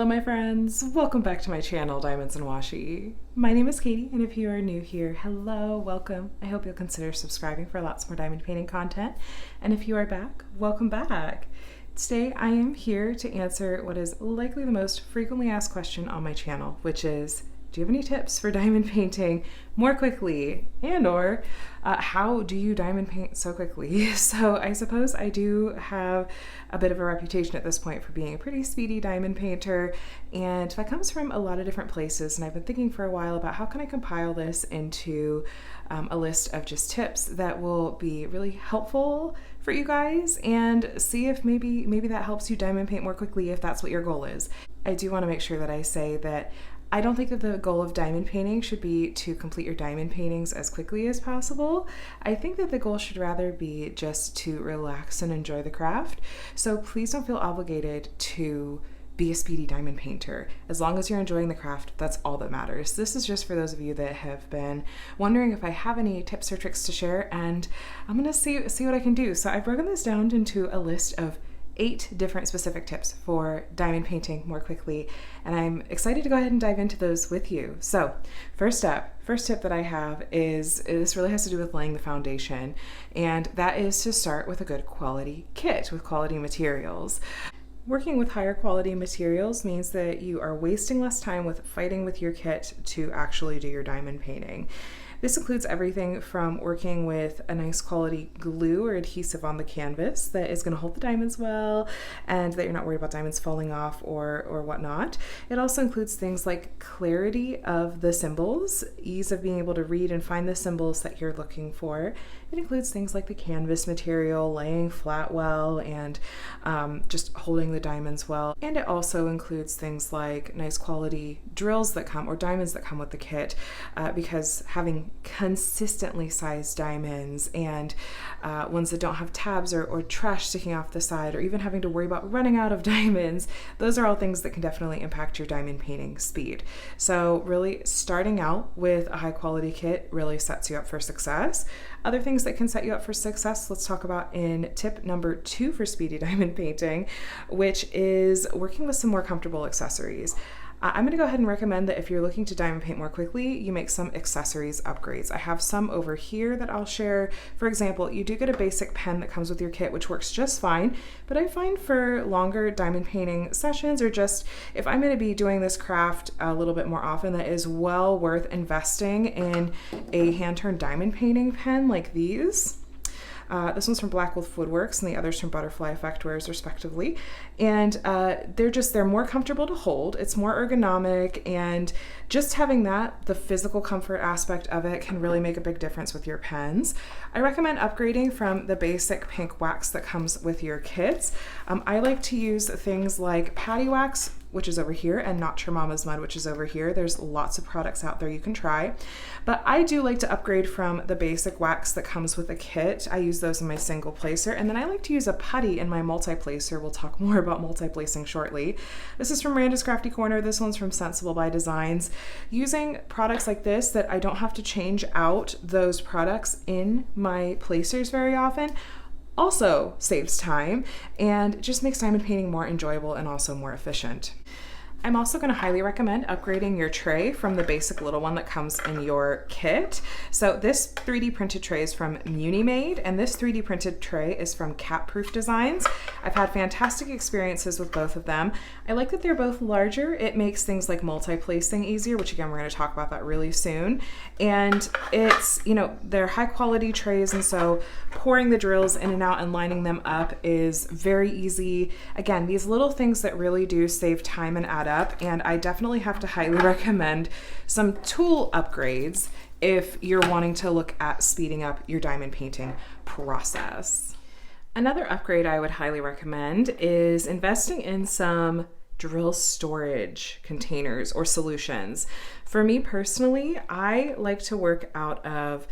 Hello my friends, welcome back to my channel, Diamonds and Washi. My name is Katie, and if you are new here, hello, welcome. I hope you'll consider subscribing for lots more diamond painting content. And if you are back, welcome back. Today I am here to answer what is likely the most frequently asked question on my channel, which is, do you have any tips for diamond painting more quickly? And/or how do you diamond paint so quickly? So I suppose I do have a bit of a reputation at this point for being a pretty speedy diamond painter, and that comes from a lot of different places. And I've been thinking for a while about how can I compile this into a list of just tips that will be really helpful for you guys, and see if maybe that helps you diamond paint more quickly if that's what your goal is. I do want to make sure that I say that I don't think that the goal of diamond painting should be to complete your diamond paintings as quickly as possible. I think that the goal should rather be just to relax and enjoy the craft. So please don't feel obligated to be a speedy diamond painter. As long as you're enjoying the craft, that's all that matters. This is just for those of you that have been wondering if I have any tips or tricks to share, and I'm gonna see what I can do. So I've broken this down into a list of 8 different specific tips for diamond painting more quickly, and I'm excited to go ahead and dive into those with you. So first tip that I have is, this really has to do with laying the foundation, and that is to start with a good quality kit with quality materials. Working with higher quality materials means that you are wasting less time with fighting with your kit to actually do your diamond painting. This includes everything from working with a nice quality glue or adhesive on the canvas that is going to hold the diamonds well, and that you're not worried about diamonds falling off or whatnot. It also includes things like clarity of the symbols, ease of being able to read and find the symbols that you're looking for. It includes things like the canvas material, laying flat well, and just holding the diamonds well. And it also includes things like nice quality drills that come, or diamonds that come with the kit, because having consistently sized diamonds and ones that don't have tabs or trash sticking off the side, or even having to worry about running out of diamonds, those are all things that can definitely impact your diamond painting speed. So really starting out with a high quality kit really sets you up for success. Other things that can set you up for success, let's talk about in tip number 2 for speedy diamond painting, which is working with some more comfortable accessories. I'm going to go ahead and recommend that if you're looking to diamond paint more quickly, you make some accessories upgrades. I have some over here that I'll share. For example, you do get a basic pen that comes with your kit, which works just fine, but I find for longer diamond painting sessions, or just if I'm going to be doing this craft a little bit more often, that is well worth investing in a hand-turned diamond painting pen like these. This one's from Black Wolf Woodworks and the other's from Butterfly Effect Wares, respectively. And they're more comfortable to hold. It's more ergonomic, and just having the physical comfort aspect of it can really make a big difference with your pens. I recommend upgrading from the basic pink wax that comes with your kits. I like to use things like Patty Wax, which is over here, and Not Your Mama's Mud, which is over here. There's lots of products out there you can try. But I do like to upgrade from the basic wax that comes with a kit. I use those in my single placer, and then I like to use a putty in my multi-placer. We'll talk more about multi-placing shortly. This is from Randa's Crafty Corner. This one's from Sensible by Designs. Using products like this that I don't have to change out those products in my placers very often also saves time and just makes diamond painting more enjoyable and also more efficient. I'm also going to highly recommend upgrading your tray from the basic little one that comes in your kit. So this 3D printed tray is from Munimade, and this 3D printed tray is from Cat Proof Designs. I've had fantastic experiences with both of them. I like that they're both larger. It makes things like multi-placing easier, which again, we're going to talk about that really soon. And it's, they're high quality trays, and so pouring the drills in and out and lining them up is very easy. Again, these little things that really do save time and add up. And I definitely have to highly recommend some tool upgrades if you're wanting to look at speeding up your diamond painting process. Another upgrade I would highly recommend is investing in some drill storage containers or solutions. For me personally, I like to work out of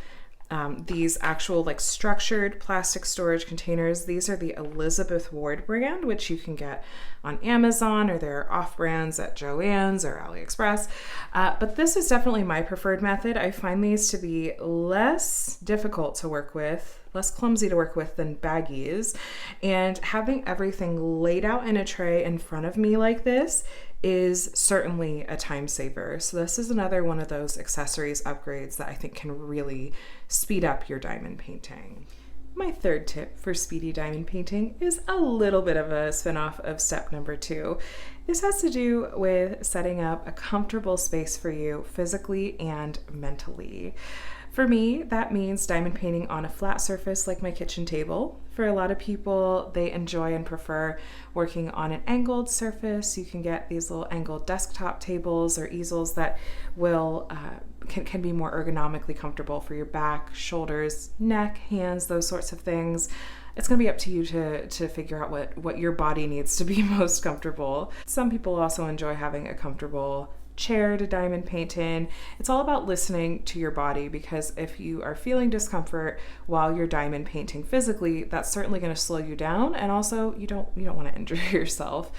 these actual structured plastic storage containers. These are the Elizabeth Ward brand, which you can get on Amazon, or there are off brands at Joann's or AliExpress. But this is definitely my preferred method. I find these to be less difficult to work with, less clumsy to work with than baggies. And having everything laid out in a tray in front of me like this is certainly a time saver. So this is another one of those accessories upgrades that I think can really speed up your diamond painting. My third tip for speedy diamond painting is a little bit of a spinoff of step number 2. This has to do with setting up a comfortable space for you physically and mentally. For me, that means diamond painting on a flat surface like my kitchen table. For a lot of people, they enjoy and prefer working on an angled surface. You can get these little angled desktop tables or easels that will can be more ergonomically comfortable for your back, shoulders, neck, hands, those sorts of things. It's going to be up to you to figure out what your body needs to be most comfortable. Some people also enjoy having a comfortable chair to diamond paint in. It's all about listening to your body, because if you are feeling discomfort while you're diamond painting physically, that's certainly going to slow you down, and also you don't want to injure yourself.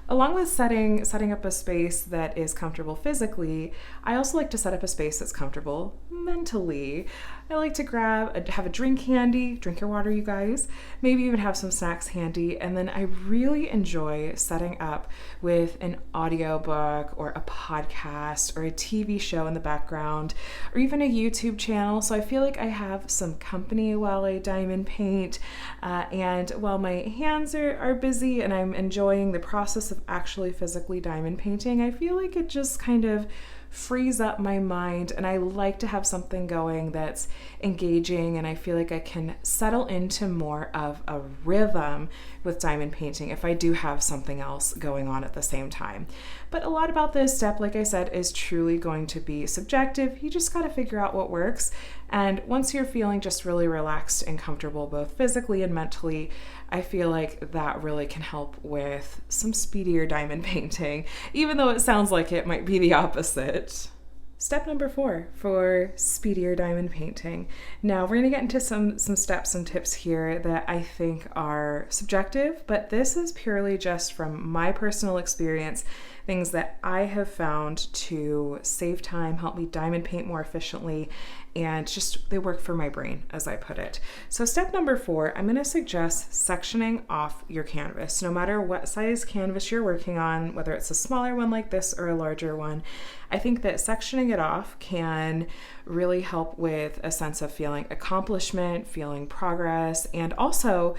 Along with setting up a space that is comfortable physically, I also like to set up a space that's comfortable mentally. I like to have a drink handy, drink your water, you guys, maybe even have some snacks handy, and then I really enjoy setting up with an audiobook or a podcast or a TV show in the background, or even a YouTube channel, so I feel like I have some company while I diamond paint, and while my hands are busy and I'm enjoying the process of actually physically diamond painting, I feel like it just kind of frees up my mind, and I like to have something going that's engaging, and I feel like I can settle into more of a rhythm with diamond painting if I do have something else going on at the same time. But a lot about this step, like I said, is truly going to be subjective. You just got to figure out what works, and once you're feeling just really relaxed and comfortable both physically and mentally, I feel like that really can help with some speedier diamond painting, even though it sounds like it might be the opposite. Step number 4 for speedier diamond painting. Now we're going to get into some steps and tips here that I think are subjective, but this is purely just from my personal experience, things that I have found to save time, help me diamond paint more efficiently, and just they work for my brain, as I put it. So step number 4, I'm going to suggest sectioning off your canvas. No matter what size canvas you're working on, whether it's a smaller one like this or a larger one, I think that sectioning it off can really help with a sense of feeling accomplishment, feeling progress, and also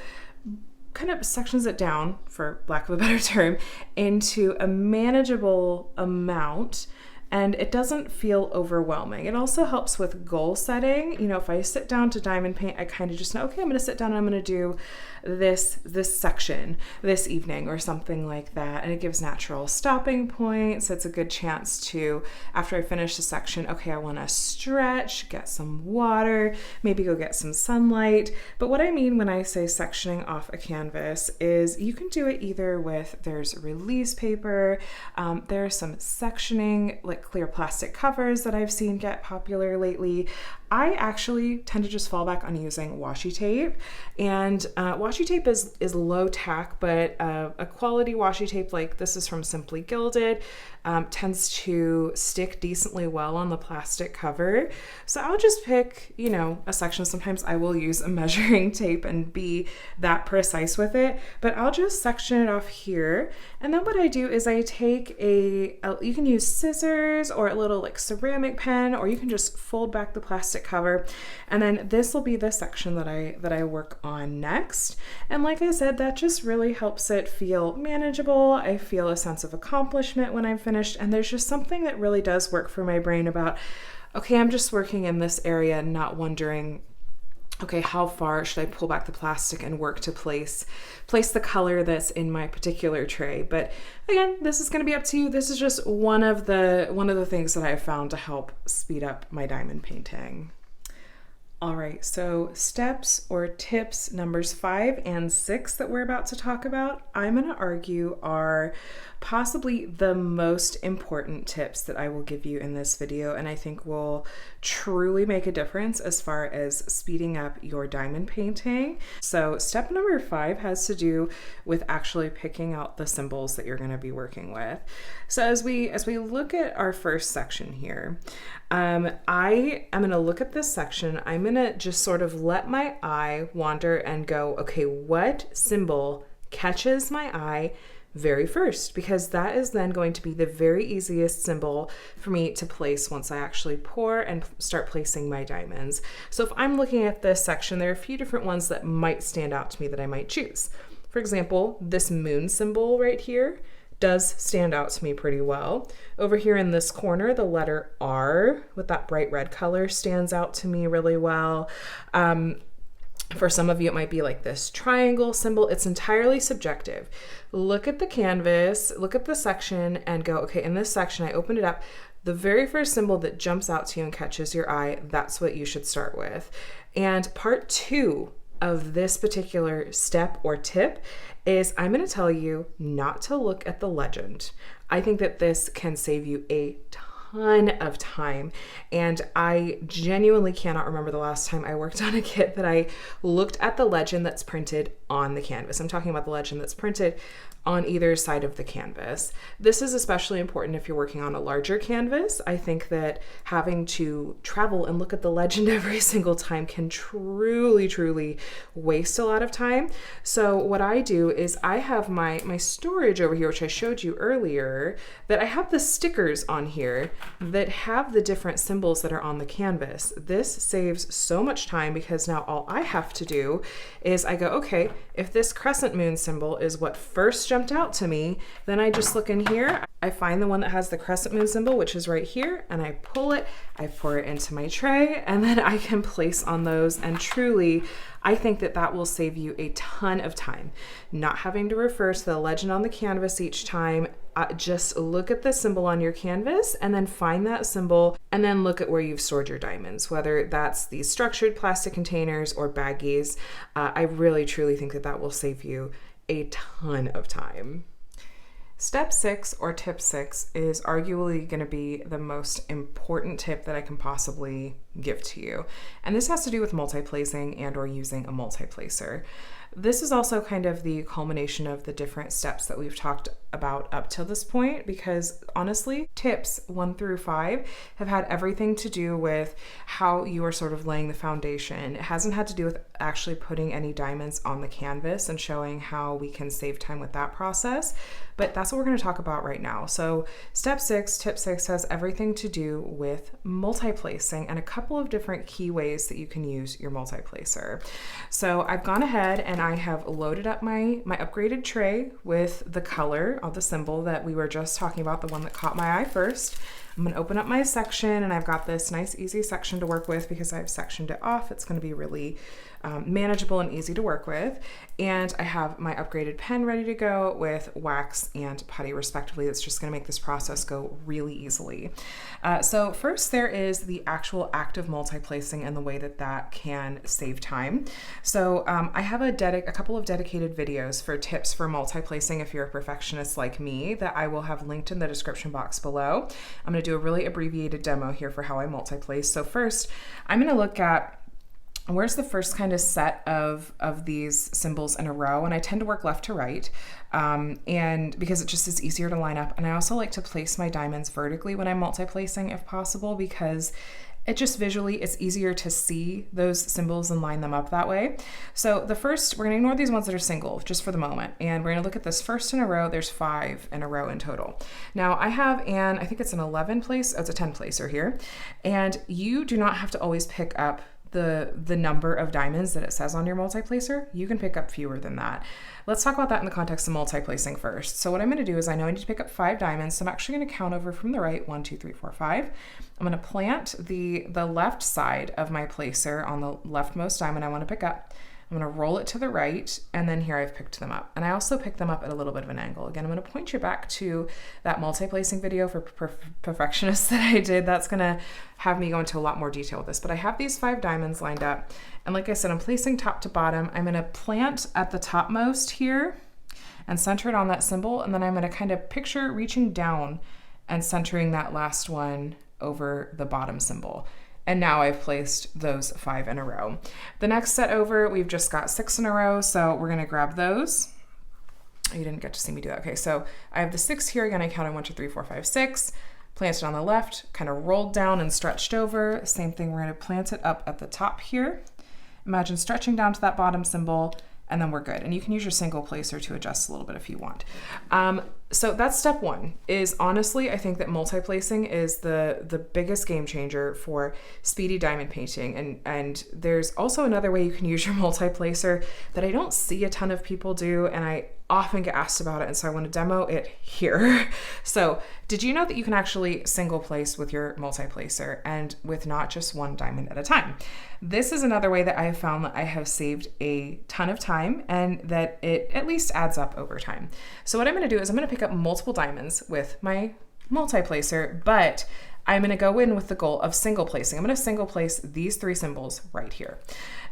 kind of sections it down, for lack of a better term, into a manageable amount, and it doesn't feel overwhelming. It also helps with goal setting. You know, if I sit down to diamond paint, I kind of just know, okay, I'm going to sit down and I'm going to do this section this evening or something like that. And it gives natural stopping points. It's a good chance to, after I finish the section, okay, I want to stretch, get some water, maybe go get some sunlight. But what I mean when I say sectioning off a canvas is you can do it either with, there's release paper, there's some sectioning, like clear plastic covers that I've seen get popular lately. I actually tend to just fall back on using washi tape, and washi tape is low tack, but a quality washi tape like this is from Simply Gilded tends to stick decently well on the plastic cover. So I'll just pick, you know, a section. Sometimes I will use a measuring tape and be that precise with it, but I'll just section it off here. And then what I do is I take you can use scissors or a little like ceramic pen, or you can just fold back the plastic cover, and then this will be the section that I work on next. And like I said, that just really helps it feel manageable. I feel a sense of accomplishment when I'm finished, and there's just something that really does work for my brain about, okay, I'm just working in this area, not wondering, okay, how far should I pull back the plastic and work to place the color that's in my particular tray. But again, this is going to be up to you. This is just one of the things that I've found to help speed up my diamond painting. All right, so steps or tips numbers 5 and 6 that we're about to talk about, I'm going to argue are possibly the most important tips that I will give you in this video, and I think will truly make a difference as far as speeding up your diamond painting. So step number 5 has to do with actually picking out the symbols that you're going to be working with. So as we look at our first section here, I am going to look at this section. I'm going to just sort of let my eye wander and go, okay, what symbol catches my eye, very first, because that is then going to be the very easiest symbol for me to place once I actually pour and start placing my diamonds. So if I'm looking at this section, there are a few different ones that might stand out to me that I might choose. For example, this moon symbol right here does stand out to me pretty well. Over here in this corner, the letter R with that bright red color stands out to me really well. For some of you, it might be like this triangle symbol. It's entirely subjective. Look at the canvas, look at the section and go, okay, in this section, I opened it up. The very first symbol that jumps out to you and catches your eye, that's what you should start with. And part 2 of this particular step or tip is I'm going to tell you not to look at the legend. I think that this can save you a ton of time, and I genuinely cannot remember the last time I worked on a kit that I looked at the legend that's printed on the canvas. I'm talking about the legend that's printed on either side of the canvas. This is especially important if you're working on a larger canvas. I think that having to travel and look at the legend every single time can truly waste a lot of time. So what I do is I have my storage over here, which I showed you earlier, that I have the stickers on here that have the different symbols that are on the canvas. This saves so much time because now all I have to do is I go, okay, if this crescent moon symbol is what first jumped out to me, then I just look in here, I find the one that has the crescent moon symbol, which is right here, and I pull it, I pour it into my tray, and then I can place on those. And truly, I think that that will save you a ton of time. Not having to refer to the legend on the canvas each time, just look at the symbol on your canvas and then find that symbol and then look at where you've stored your diamonds, whether that's these structured plastic containers or baggies. I really truly think that that will save you a ton of time. Step 6 or tip 6 is arguably going to be the most important tip that I can possibly give to you. And this has to do with multiplacing and or using a multiplacer. This is also kind of the culmination of the different steps that we've talked about up till this point, because honestly, tips 1 through 5 have had everything to do with how you are sort of laying the foundation. It hasn't had to do with actually putting any diamonds on the canvas and showing how we can save time with that process, but that's what we're going to talk about right now. So step 6, tip 6 has everything to do with multiplacing and a couple of different key ways that you can use your multiplacer. So I've gone ahead and I have loaded up my upgraded tray with the color of the symbol that we were just talking about, the one that caught my eye first. I'm going to open up my section, and I've got this nice easy section to work with because I've sectioned it off. It's going to be really manageable and easy to work with. And I have my upgraded pen ready to go with wax and putty respectively. That's just going to make this process go really easily. So first there is the actual act of multiplacing and the way that that can save time. So I have a couple of dedicated videos for tips for multiplacing if you're a perfectionist like me that I will have linked in the description box below. I'm going to do a really abbreviated demo here for how I multiplace. So first, I'm going to look at where's the first kind of set of these symbols in a row, and I tend to work left to right, and because it just is easier to line up. And I also like to place my diamonds vertically when I'm multiplacing if possible, because it just visually, it's easier to see those symbols and line them up that way. So the first, we're gonna ignore these ones that are single just for the moment. And we're gonna look at this first in a row. There's 5 in a row in total. Now I have I think it's an 11 place, it's a 10 placer here. And you do not have to always pick up the number of diamonds that it says on your multiplacer. You can pick up fewer than that. Let's talk about that in the context of multiplacing first. So what I'm going to do is I know I need to pick up 5 diamonds, so I'm actually going to count over from the right, 1, 2, 3, 4, 5. I'm going to plant the left side of my placer on the leftmost diamond I want to pick up. I'm going to roll it to the right, and then here I've picked them up. And I also picked them up at a little bit of an angle. Again, I'm going to point you back to that multiplacing video for perfectionists that I did. That's going to have me go into a lot more detail with this. But I have these 5 diamonds lined up. And like I said, I'm placing top to bottom. I'm going to plant at the topmost here and center it on that symbol. And then I'm going to kind of picture reaching down and centering that last one over the bottom symbol. And now I've placed those 5 in a row. The next set over, we've just got 6 in a row, so we're gonna grab those. You didn't get to see me do that. Okay, so I have the 6 here. Again, I counted 1, 2, 3, 4, 5, 6. Planted on the left, kind of rolled down and stretched over. Same thing, we're gonna plant it up at the top here. Imagine stretching down to that bottom symbol and then we're good. And you can use your single placer to adjust a little bit if you want. So that's step one. Is honestly, I think that multi-placing is the biggest game changer for speedy diamond painting. And there's also another way you can use your multi-placer that I don't see a ton of people do, and I often get asked about it, and so I want to demo it here. So did you know that you can actually single place with your multi-placer and with not just one diamond at a time? This is another way that I have found that I have saved a ton of time and that it at least adds up over time. So what I'm going to do is I'm going to pick up multiple diamonds with my multi-placer, but I'm going to go in with the goal of single placing. I'm going to single place these 3 symbols right here.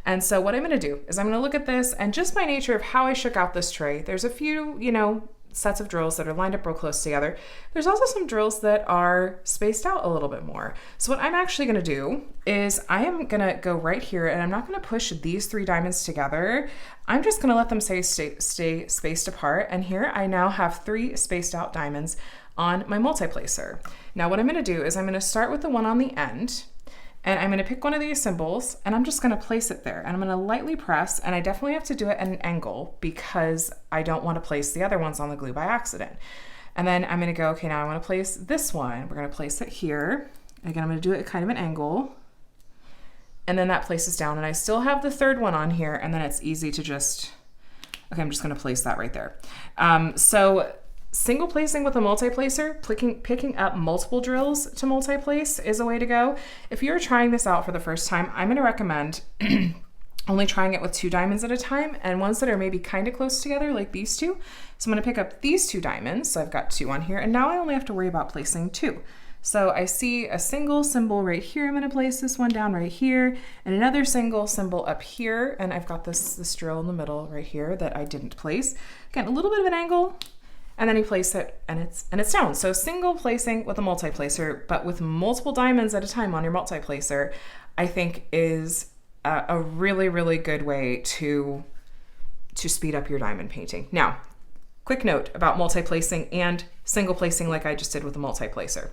And so what I'm going to do is I'm going to look at this, and just by nature of how I shook out this tray, there's a few, sets of drills that are lined up real close together. There's also some drills that are spaced out a little bit more. So what I'm actually going to do is I am going to go right here, and I'm not going to push these 3 diamonds together. I'm just going to let them stay spaced apart. And here I now have 3 spaced out diamonds on my multi-placer. Now what I'm going to do is I'm going to start with the one on the end, and I'm going to pick one of these symbols, and I'm just going to place it there, and I'm going to lightly press, and I definitely have to do it at an angle because I don't want to place the other ones on the glue by accident. And then I'm going to go, okay, now I want to place this one. We're going to place it here. Again, I'm going to do it at kind of an angle, and then that places down, and I still have the 3rd one on here, and then it's easy to just, okay, I'm just going to place that right there. So single placing with a multi-placer, picking up multiple drills to multi-place is a way to go. If you're trying this out for the first time, I'm going to recommend only trying it with 2 diamonds at a time, and ones that are maybe kind of close together, like these 2. So I'm going to pick up these 2 diamonds. So I've got 2 on here, and now I only have to worry about placing 2. So I see a single symbol right here. I'm going to place this one down right here, and another single symbol up here. And I've got this drill in the middle right here that I didn't place. Again, a little bit of an angle, and then you place it, and it's down. So single placing with a multi-placer, but with multiple diamonds at a time on your multi-placer, I think is a really, really good way to speed up your diamond painting. Now, quick note about multi-placing and single placing like I just did with a multi-placer.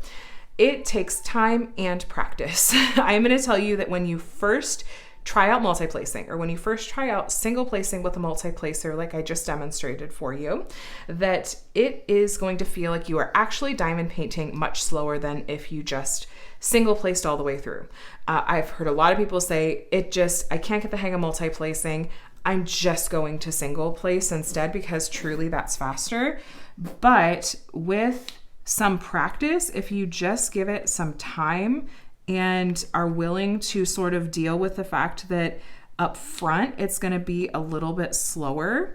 It takes time and practice. I'm going to tell you that when you first try out multi-placing, or when you first try out single placing with a multi-placer like I just demonstrated for you, that it is going to feel like you are actually diamond painting much slower than if you just single placed all the way through. I've heard a lot of people say, I can't get the hang of multi-placing. I'm just going to single place instead because truly that's faster. But with some practice, if you just give it some time and are willing to sort of deal with the fact that up front it's going to be a little bit slower,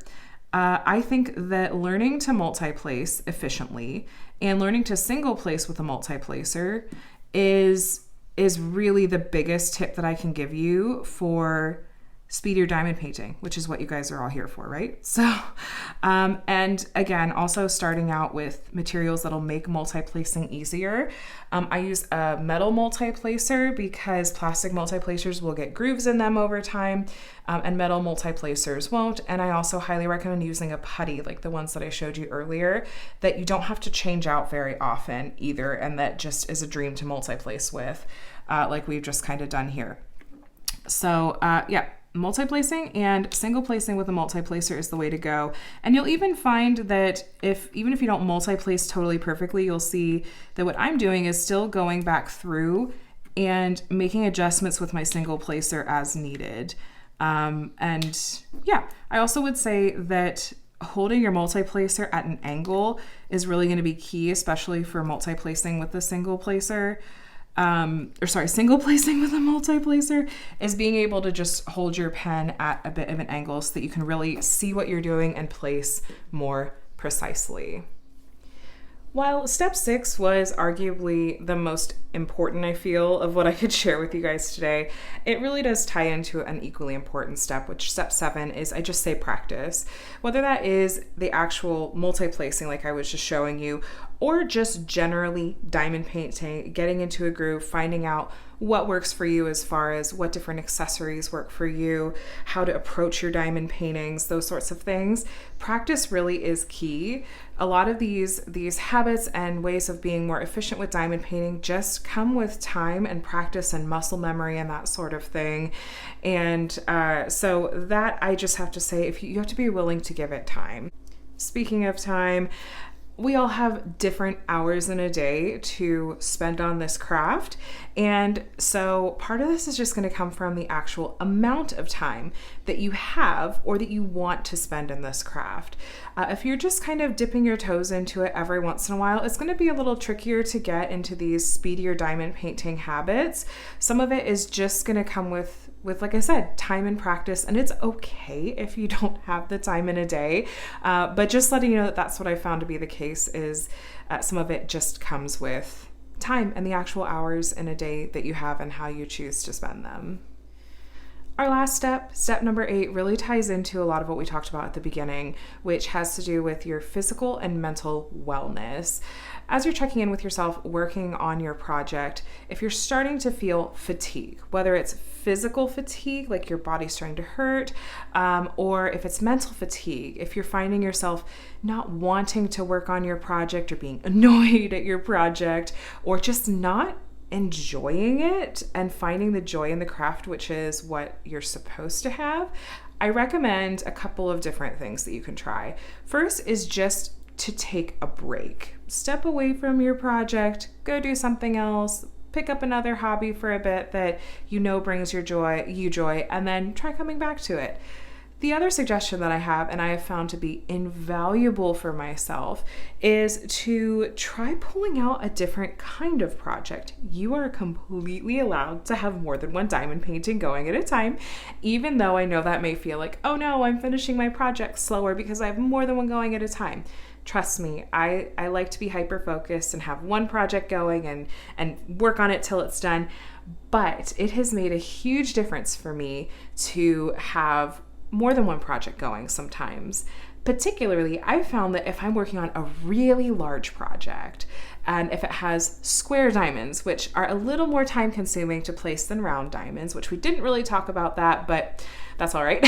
I think that learning to multi-place efficiently and learning to single place with a multi-placer is really the biggest tip that I can give you for speedier diamond painting, which is what you guys are all here for, right? So, and again, also starting out with materials that'll make multi-placing easier. I use a metal multi-placer because plastic multi-placers will get grooves in them over time, and metal multi-placers won't. And I also highly recommend using a putty, like the ones that I showed you earlier, that you don't have to change out very often either, and that just is a dream to multi-place with, like we've just kind of done here. So, yeah. Multi-placing and single placing with a multi-placer is the way to go. And you'll even find that even if you don't multi-place totally perfectly, you'll see that what I'm doing is still going back through and making adjustments with my single placer as needed. And yeah, I also would say that holding your multi-placer at an angle is really going to be key, especially for multi-placing with the single placer. Single placing with a multi-placer is being able to just hold your pen at a bit of an angle so that you can really see what you're doing and place more precisely. While step 6 was arguably the most important, I feel, of what I could share with you guys today, it really does tie into an equally important step, which step 7 is, I just say practice. Whether that is the actual multi-placing like I was just showing you, or just generally diamond painting, getting into a groove, finding out what works for you as far as what different accessories work for you, how to approach your diamond paintings, those sorts of things. Practice really is key. A lot of these habits and ways of being more efficient with diamond painting just come with time and practice and muscle memory and that sort of thing. And so that, I just have to say, if you have to be willing to give it time. Speaking of time, we all have different hours in a day to spend on this craft. And so part of this is just going to come from the actual amount of time that you have or that you want to spend in this craft. If you're just kind of dipping your toes into it every once in a while, it's going to be a little trickier to get into these speedier diamond painting habits. Some of it is just going to come with, like I said, time and practice, and it's okay if you don't have the time in a day. But just letting you know that that's what I found to be the case is some of it just comes with time and the actual hours in a day that you have and how you choose to spend them. Our last step number 8, really ties into a lot of what we talked about at the beginning, which has to do with your physical and mental wellness. As you're checking in with yourself, working on your project, if you're starting to feel fatigue, whether it's physical fatigue, like your body's starting to hurt, or if it's mental fatigue, if you're finding yourself not wanting to work on your project or being annoyed at your project, or just not enjoying it and finding the joy in the craft, which is what you're supposed to have, I recommend a couple of different things that you can try. First is just to take a break. Step away from your project, go do something else, pick up another hobby for a bit that you know brings you joy, and then try coming back to it. The other suggestion that I have, and I have found to be invaluable for myself, is to try pulling out a different kind of project. You are completely allowed to have more than one diamond painting going at a time, even though I know that may feel like, oh no, I'm finishing my project slower because I have more than one going at a time. Trust me, I like to be hyper-focused and have one project going and work on it till it's done, but it has made a huge difference for me to have more than one project going sometimes. Particularly, I found that if I'm working on a really large project, and if it has square diamonds, which are a little more time consuming to place than round diamonds, which we didn't really talk about that, but that's all right.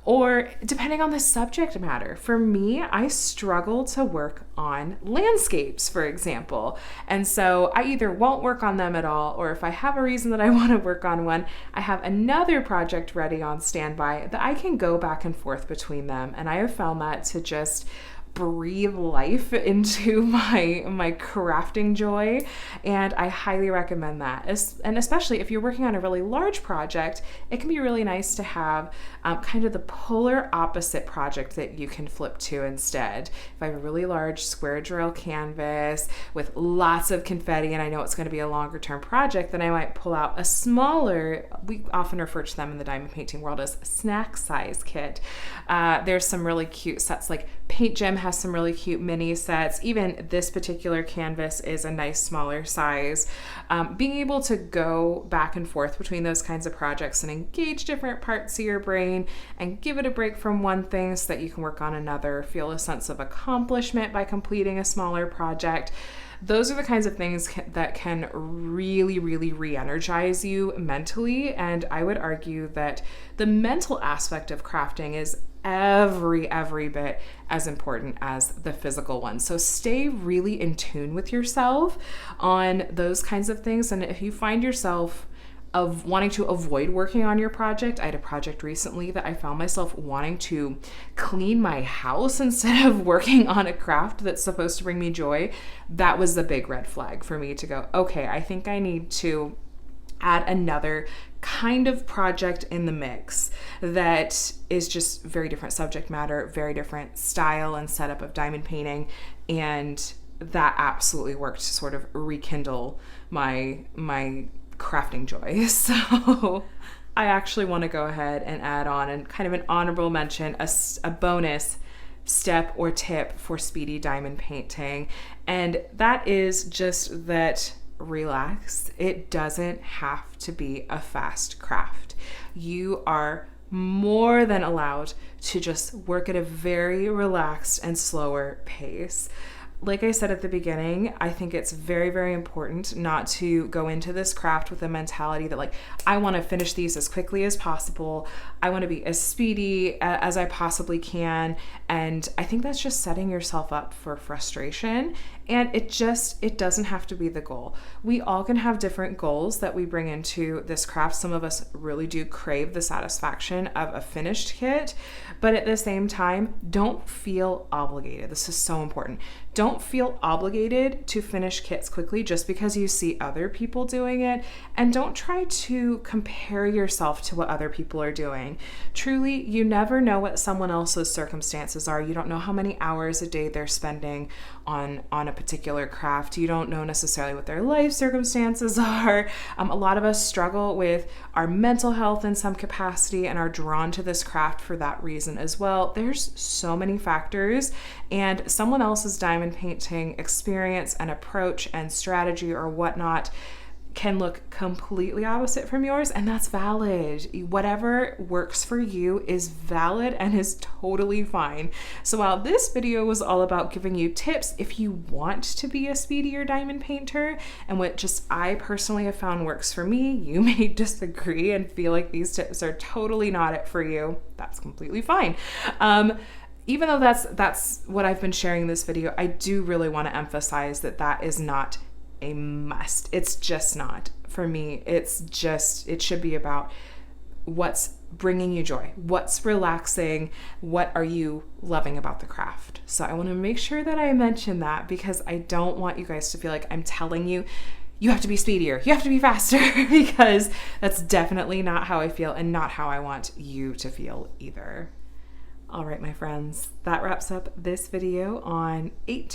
Or depending on the subject matter. For me, I struggle to work on landscapes, for example. And so I either won't work on them at all, or if I have a reason that I want to work on one, I have another project ready on standby that I can go back and forth between them. And I have found that to just breathe life into my crafting joy, and I highly recommend that. And especially if you're working on a really large project, it can be really nice to have kind of the polar opposite project that you can flip to instead. If I have a really large square drill canvas with lots of confetti and I know it's going to be a longer term project, then I might pull out a smaller, we often refer to them in the diamond painting world as snack size kit. There's some really cute sets, like Paint Gem has some really cute mini sets. Even this particular canvas is a nice smaller size. Being able to go back and forth between those kinds of projects and engage different parts of your brain and give it a break from one thing so that you can work on another, feel a sense of accomplishment by completing a smaller project. Those are the kinds of things that can really, really re-energize you mentally. And I would argue that the mental aspect of crafting is every bit as important as the physical one. So stay really in tune with yourself on those kinds of things. And if you find yourself of wanting to avoid working on your project, I had a project recently that I found myself wanting to clean my house instead of working on a craft that's supposed to bring me joy. That was the big red flag for me to go, okay, I think I need to add another kind of project in the mix that is just very different subject matter, very different style and setup of diamond painting. And that absolutely worked to sort of rekindle my crafting joy. So I actually want to go ahead and add on and kind of an honorable mention, a bonus step or tip for speedy diamond painting. And that is just that relax. It doesn't have to be a fast craft. You are more than allowed to just work at a very relaxed and slower pace. Like I said at the beginning, I think it's very, very important not to go into this craft with a mentality that like, I want to finish these as quickly as possible. I want to be as speedy as I possibly can. And I think that's just setting yourself up for frustration. And it doesn't have to be the goal. We all can have different goals that we bring into this craft. Some of us really do crave the satisfaction of a finished kit, but at the same time, don't feel obligated. This is so important. Don't feel obligated to finish kits quickly just because you see other people doing it, and don't try to compare yourself to what other people are doing. Truly, you never know what someone else's circumstances are. You don't know how many hours a day they're spending on a particular craft. You don't know necessarily what their life circumstances are. A lot of us struggle with our mental health in some capacity and are drawn to this craft for that reason as well. There's so many factors, and someone else's diamond painting experience and approach and strategy or whatnot can look completely opposite from yours, and that's valid. Whatever works for you is valid and is totally fine. So while this video was all about giving you tips if you want to be a speedier diamond painter, and what just I personally have found works for me, you may disagree and feel like these tips are totally not it for you. That's completely fine. Even though that's what I've been sharing in this video, I do really want to emphasize that that is not a must. It's just not. For me, it should be about what's bringing you joy, what's relaxing, what are you loving about the craft. So I want to make sure that I mention that, because I don't want you guys to feel like I'm telling you you have to be speedier, you have to be faster, because that's definitely not how I feel and not how I want you to feel either. All right, my friends, that wraps up this video on 8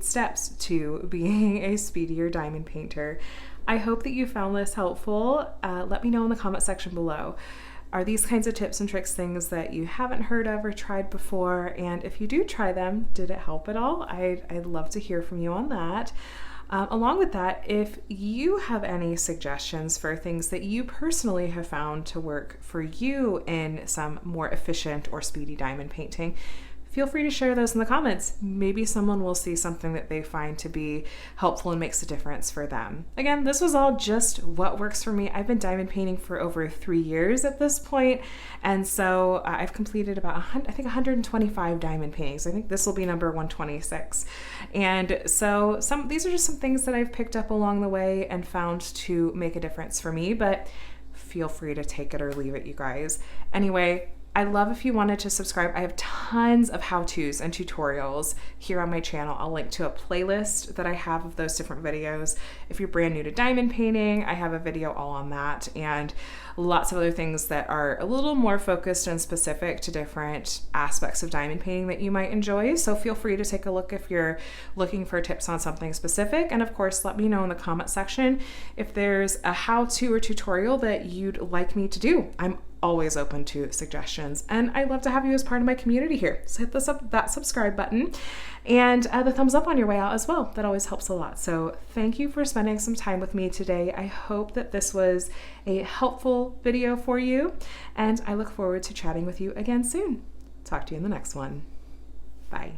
steps to being a speedier diamond painter. I hope that you found this helpful. Let me know in the comment section below. Are these kinds of tips and tricks things that you haven't heard of or tried before? And if you do try them, did it help at all? I'd love to hear from you on that. Along with that, if you have any suggestions for things that you personally have found to work for you in some more efficient or speedy diamond painting, feel free to share those in the comments. Maybe someone will see something that they find to be helpful and makes a difference for them. Again, this was all just what works for me. I've been diamond painting for over 3 years at this point, and so I've completed about 125 diamond paintings. I think this will be number 126. And so these are just some things that I've picked up along the way and found to make a difference for me, but feel free to take it or leave it, you guys. Anyway, I'd love if you wanted to subscribe. I have tons of how-tos and tutorials here on my channel. I'll link to a playlist that I have of those different videos. If you're brand new to diamond painting, I have a video all on that, and lots of other things that are a little more focused and specific to different aspects of diamond painting that you might enjoy. So feel free to take a look if you're looking for tips on something specific. And of course, let me know in the comment section if there's a how-to or tutorial that you'd like me to do. I'm always open to suggestions, and I'd love to have you as part of my community here. So hit that subscribe button and the thumbs up on your way out as well. That always helps a lot. So thank you for spending some time with me today. I hope that this was a helpful video for you, and I look forward to chatting with you again soon. Talk to you in the next one. Bye.